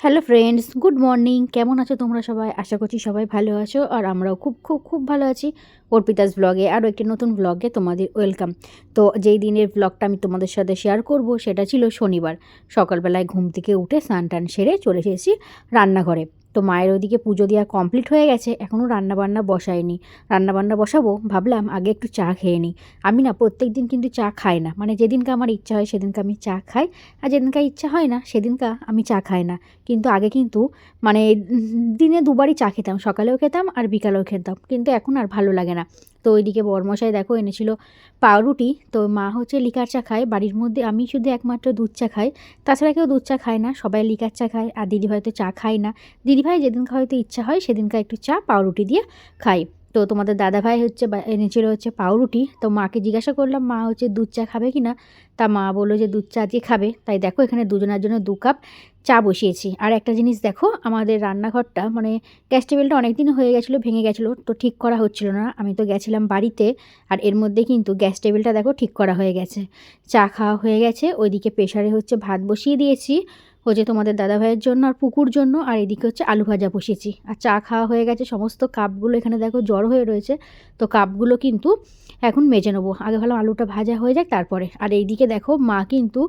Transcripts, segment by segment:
Hello friends, good morning. কেমন আছো তোমরা সবাই? আশা করছি সবাই ভালো আছো, আর আমরাও খুব খুব খুব ভালো আছি। অর্পিতাস ব্লগে আরও একটি নতুন ব্লগে তোমাদের ওয়েলকাম। তো যেই দিনের ব্লগটা আমি তোমাদের সাথে শেয়ার করব সেটা ছিল শনিবার। সকালবেলায় ঘুম থেকে উঠে স্নান টান সেরে চলে এসেছি রান্নাঘরে। তো মায়ের ওইদিকে পুজো দেওয়া কমপ্লিট হয়ে গেছে, এখনও রান্নাবান্না বসাইনি। রান্নাবান্না বসাবো, ভাবলাম আগে একটু চা খেয়ে নিই। আমি না প্রত্যেক দিন কিন্তু চা খাই না, মানে যেদিনকে আমার ইচ্ছা হয় সেদিনকে আমি চা খাই, আর যেদিনকে ইচ্ছা হয় না সেদিনকে আমি চা খাই না। কিন্তু আগে কিন্তু মানে দিনে দুবারই চা খেতাম, সকালেও খেতাম আর বিকালেও খেতাম, কিন্তু এখন আর ভালো লাগে না। তো ওইদিকে বরমশাই দেখো এনেছিল পাউরুটি। তো মা হচ্ছে লিকার চা খায়, বাড়ির মধ্যে আমি শুধু একমাত্র দুধ চা খাই, তাছাড়া কেউ দুধ চা খায় না, সবাই লিকার চা খায়। আর দিদিভাই তো চা খায় না, দিদিভাই যেদিনকে হয়তো ইচ্ছা হয় সেদিনকে একটু চা পাউরুটি দিয়ে খাই। তো তোমাদের দাদাভাই হচ্ছে এনেছিল হচ্ছে পাউরুটি। তো মাকে জিজ্ঞাসা করলাম মা হচ্ছে দুধ চা খাবে কি না। তা মা বললো যে দুধ চা আজকে খাবে। তাই দেখো এখানে দুজনের জন্য 2 কাপ চা বসিয়েছি। আর একটা জিনিস দেখো, আমাদের রান্নাঘরটা মানে গ্যাস টেবিলটা অনেক দিন হয়ে গেছিলো, ভেঙে গেছিলো, তো ঠিক করা হচ্ছিল না। আমি তো গেছিলাম বাড়িতে, আর এর মধ্যে কিন্তু গ্যাস টেবিলটা দেখো ঠিক করা হয়ে গেছে। চা খাওয়া হয়ে গেছে, ওইদিকে প্রেশারে হচ্ছে ভাত বসিয়ে দিয়েছি হচ্ছে তোমাদের দাদাভাইয়ের জন্য আর পুকুর জন্য, আর এদিকে হচ্ছে আলু ভাজা বসিয়েছি। আর চা খাওয়া হয়ে গেছে, সমস্ত কাপগুলো এখানে দেখো জড়ো হয়ে রয়েছে। তো কাপগুলো কিন্তু এখন মেজে নেবো, আগে ভালো আলুটা ভাজা হয়ে যাক তারপরে। আর এইদিকে দেখো মা কিন্তু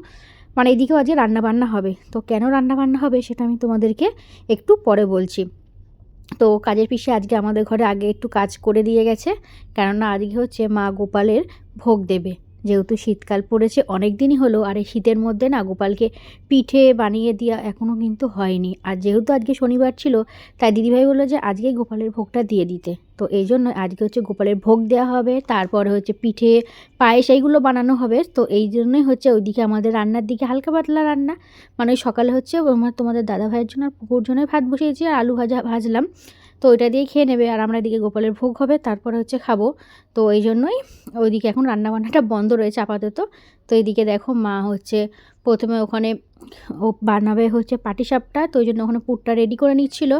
মানে এইদিকেও আজকে রান্নাবান্না হবে। তো কেন রান্নাবান্না হবে সেটা আমি তোমাদেরকে একটু পরে বলছি। তো কাজের পিসে আজকে আমাদের ঘরে আগে একটু কাজ করে দিয়ে গেছে, কেননা আজকে হচ্ছে মা গোপালের ভোগ দেবে। যেহেতু শীতকাল পড়েছে অনেক দিনই হলো, আর এই শীতের মধ্যে না গোপালকে পিঠে বানিয়ে দেওয়া এখনও কিন্তু হয়নি। আর যেহেতু আজকে শনিবার ছিল, তাই দিদিভাই বললো যে আজকে গোপালের ভোগটা দিয়ে দিতে। তো এই জন্য আজকে হচ্ছে গোপালের ভোগ দেওয়া হবে, তারপরে হচ্ছে পিঠে পায়েস এইগুলো বানানো হবে। তো এই জন্যই হচ্ছে ওইদিকে আমাদের রান্নার দিকে হালকা পাতলা রান্না, মানে সকালে হচ্ছে তোমাদের দাদা ভাইয়ের জন্য আর পুকুর জন্য ভাত বসিয়েছি, আর আলু ভাজলাম। তো ওইটা দিয়ে খেয়ে নেবে, আর আমরা এদিকে গোপালের ভোগ হবে তারপরে হচ্ছে খাবো। তো এই জন্যই ওইদিকে এখন রান্নাবান্নাটা বন্ধ রয়েছে আপাতত। তো এইদিকে দেখো মা হচ্ছে প্রথমে ওখানে ও বানাবে হচ্ছে পাটিসাপটা, তো ওই জন্য ওখানে পুরটা রেডি করে নিচ্ছিল।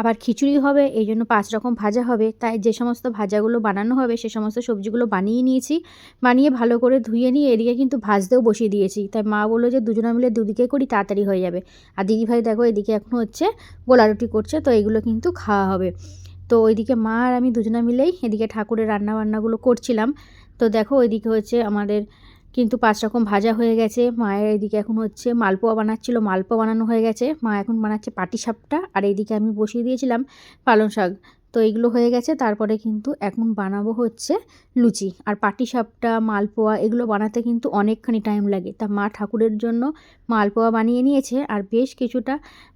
আবার খিচুড়ি হবে, এই জন্য 5 রকম ভাজা হবে। তাই যে সমস্ত ভাজাগুলো বানানো হবে সে সমস্ত সবজিগুলো বানিয়ে নিয়েছি, বানিয়ে ভালো করে ধুয়ে নিয়ে এদিকে কিন্তু ভাজতেও বসিয়ে দিয়েছি। তাই মা বললো যে দুজনে মিলে দুদিকে করি, তাড়াতাড়ি হয়ে যাবে। আর দিদিভাই দেখো এদিকে এখন হচ্ছে গোলা রুটি করছে, তো এগুলো কিন্তু খাওয়া হবে। তো ওইদিকে মা আর আমি দুজনে মিলেই এদিকে ঠাকুরের রান্নাবান্নাগুলো করছিলাম। তো দেখো ওইদিকে হচ্ছে আমাদের কিন্তু 5 রকম ভাজা হয়ে গেছে। মায়ের এদিকে এখন হচ্ছে মালপোয়া বানাচ্ছিল, মালপোয়া বানানো হয়ে গেছে, মা এখন বানাচ্ছে পাটিসাপটা। আর এইদিকে আমি বসিয়ে দিয়েছিলাম পালং শাক। তো এইগুলো হয়ে গেছে, তারপরে কিন্তু এখন বানাবো হচ্ছে লুচি। আর পাটিসাপটা মালপোয়া এগুলো বানাতে কিন্তু অনেকখানি টাইম লাগে। তা মা ঠাকুরের জন্য মালপোয়া বানিয়ে নিয়েছে, আর বেশ কিছুটা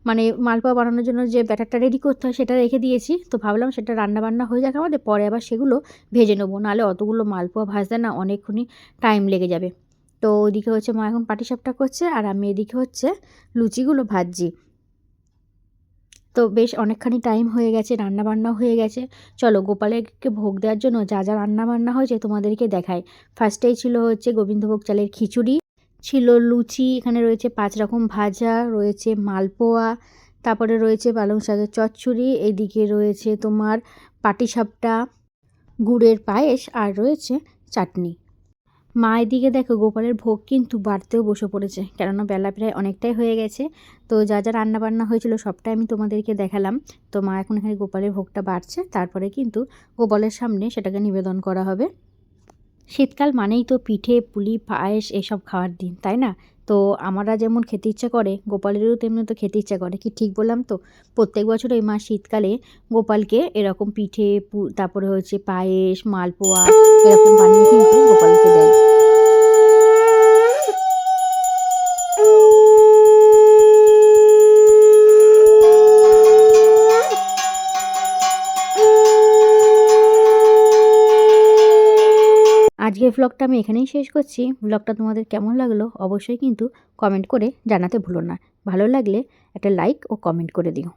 মানে মালপোয়া বানানোর জন্য যে ব্যাটারটা রেডি করতে হয় সেটা রেখে দিয়েছি। তো ভাবলাম সেটা রান্নাবান্না হয়ে যাক আমাদের, পরে আবার সেগুলো ভেজে নেবো, নাহলে অতগুলো মালপোয়া ভাজতে না অনেকক্ষণ টাইম লেগে যাবে। তো ওইদিকে হচ্ছে মা এখন পাটিসাপটা করছে, আর আমি এদিকে হচ্ছে লুচিগুলো ভাজছি। তো বেশ অনেকখানি টাইম হয়ে গেছে, রান্নাবান্নাও হয়ে গেছে। চলো গোপালকে ভোগ দেওয়ার জন্য যা যা রান্নাবান্না হয়েছে তোমাদেরকে দেখাই। ফার্স্টেই ছিল হচ্ছে গোবিন্দভোগ চালের খিচুড়ি, ছিল লুচি, এখানে রয়েছে 5 রকম ভাজা, রয়েছে মালপোয়া, তারপরে রয়েছে পালং শাকের চচ্চড়ি, এইদিকে রয়েছে তোমার পাটিসাপটা, গুড়ের পায়েস, আর রয়েছে চাটনি। মা এদিকে দেখো গোপালের ভোগ কিন্তু বাড়তেও বসে পড়েছে, কেননা বেলা প্রায় অনেকটাই হয়ে গেছে। তো যা যা রান্নাবান্না হয়েছিল সবটাই আমি তোমাদেরকে দেখালাম। তো মা এখন এখানে গোপালের ভোগটা বাড়ছে, তারপরে কিন্তু গোপালের সামনে সেটাকে নিবেদন করা হবে। শীতকাল মানেই তো পিঠে পুলি পায়েস এসব খাওয়ার দিন, তাই না? তো আমরা যেমন খেতে ইচ্ছা করে গোপালেরও তেমনি তো খেতে ইচ্ছা করে, কি ঠিক বললাম তো? প্রত্যেক বছর এই মা শীতকালে গোপালকে এরকম পিঠে তারপরে হচ্ছে পায়েস মালপোয়া এরকম বানিয়ে কিন্তু গোপালকে দেয়। আজকের ভ্লগটা আমি এখানেই শেষ করছি। ভ্লগটা তোমাদের কেমন লাগলো অবশ্যই কিন্তু কমেন্ট করে জানাতে ভুলো না। ভালো লাগলে একটা লাইক ও কমেন্ট করে দিও।